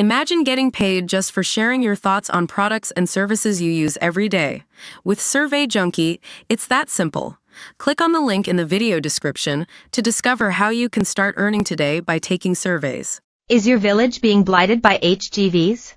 Imagine getting paid just for sharing your thoughts on products and services you use every day. With Survey Junkie, it's that simple. Click on the link in the video description to discover how you can start earning today by taking surveys. Is your village being blighted by HGVs?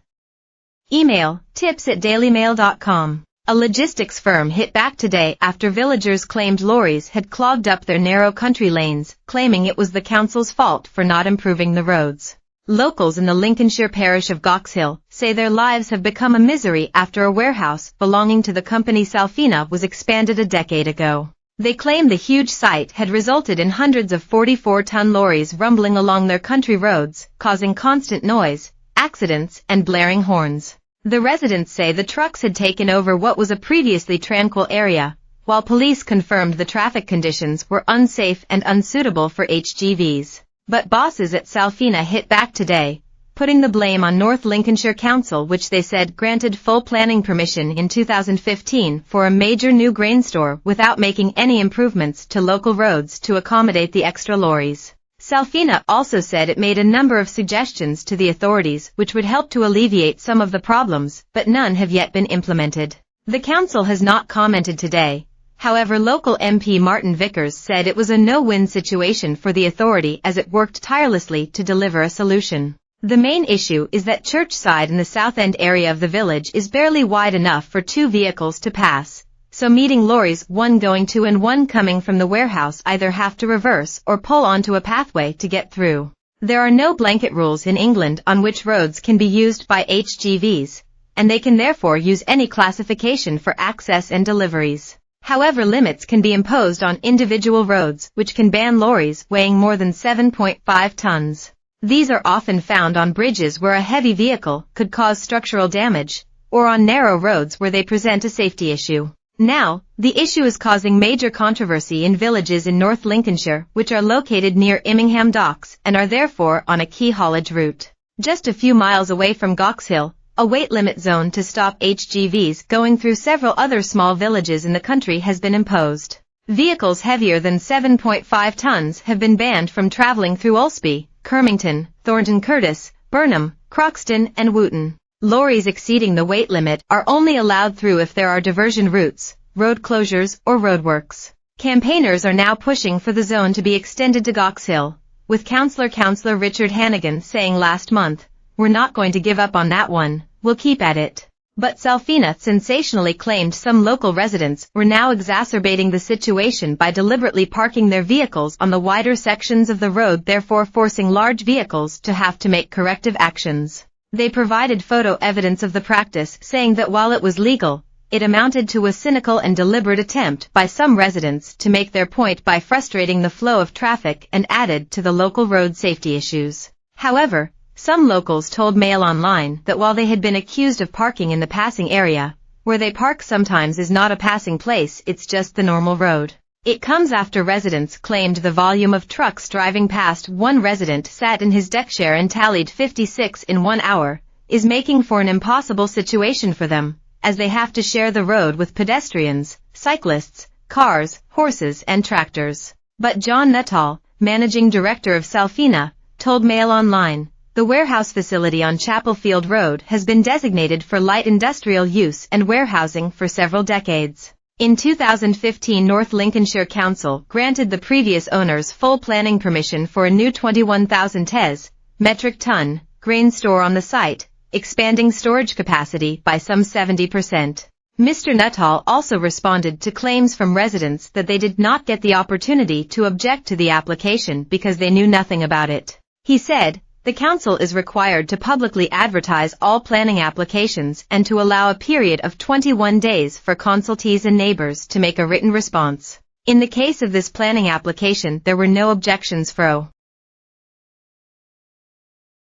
Email tips@dailymail.com. A logistics firm hit back today after villagers claimed lorries had clogged up their narrow country lanes, claiming it was the council's fault for not improving the roads. Locals in the Lincolnshire parish of Goxhill say their lives have become a misery after a warehouse belonging to the company Salfina was expanded a decade ago. They claim the huge site had resulted in hundreds of 44-ton lorries rumbling along their country roads, causing constant noise, accidents, and blaring horns. The residents say the trucks had taken over what was a previously tranquil area, while police confirmed the traffic conditions were unsafe and unsuitable for HGVs. But bosses at Salfina hit back today, putting the blame on North Lincolnshire Council, which they said granted full planning permission in 2015 for a major new grain store without making any improvements to local roads to accommodate the extra lorries. Salfina also said it made a number of suggestions to the authorities which would help to alleviate some of the problems, but none have yet been implemented. The council has not commented today. However, local MP Martin Vickers said it was a no-win situation for the authority as it worked tirelessly to deliver a solution. The main issue is that Churchside in the south end area of the village is barely wide enough for two vehicles to pass, so meeting lorries, one going to and one coming from the warehouse, either have to reverse or pull onto a pathway to get through. There are no blanket rules in England on which roads can be used by HGVs, and they can therefore use any classification for access and deliveries. However, limits can be imposed on individual roads, which can ban lorries weighing more than 7.5 tons. These are often found on bridges where a heavy vehicle could cause structural damage, or on narrow roads where they present a safety issue. Now, the issue is causing major controversy in villages in North Lincolnshire, which are located near Immingham docks and are therefore on a key haulage route. Just a few miles away from Goxhill, a weight limit zone to stop HGVs going through several other small villages in the country has been imposed. Vehicles heavier than 7.5 tons have been banned from travelling through Ulsby, Kermington, Thornton Curtis, Burnham, Croxton, and Wooton. Lorries exceeding the weight limit are only allowed through if there are diversion routes, road closures, or roadworks. Campaigners are now pushing for the zone to be extended to Goxhill, with Councillor Richard Hannigan saying last month, "We're not going to give up on that one, we'll keep at it." But Salfina sensationally claimed some local residents were now exacerbating the situation by deliberately parking their vehicles on the wider sections of the road, therefore forcing large vehicles to have to make corrective actions. They provided photo evidence of the practice, saying that while it was legal, it amounted to a cynical and deliberate attempt by some residents to make their point by frustrating the flow of traffic and added to the local road safety issues. However, some locals told Mail Online that while they had been accused of parking in the passing area, where they park sometimes is not a passing place, it's just the normal road. It comes after residents claimed the volume of trucks driving past. One resident sat in his deckchair and tallied 56 in 1 hour, is making for an impossible situation for them, as they have to share the road with pedestrians, cyclists, cars, horses, and tractors. But John Nuttall, managing director of Salfina, told Mail Online, "The warehouse facility on Chapelfield Road has been designated for light industrial use and warehousing for several decades." In 2015, North Lincolnshire Council granted the previous owners full planning permission for a new 21,000 metric ton grain store on the site, expanding storage capacity by some 70%. Mr. Nuttall also responded to claims from residents that they did not get the opportunity to object to the application because they knew nothing about it. He said, "The council is required to publicly advertise all planning applications and to allow a period of 21 days for consultees and neighbours to make a written response. In the case of this planning application, there were no objections.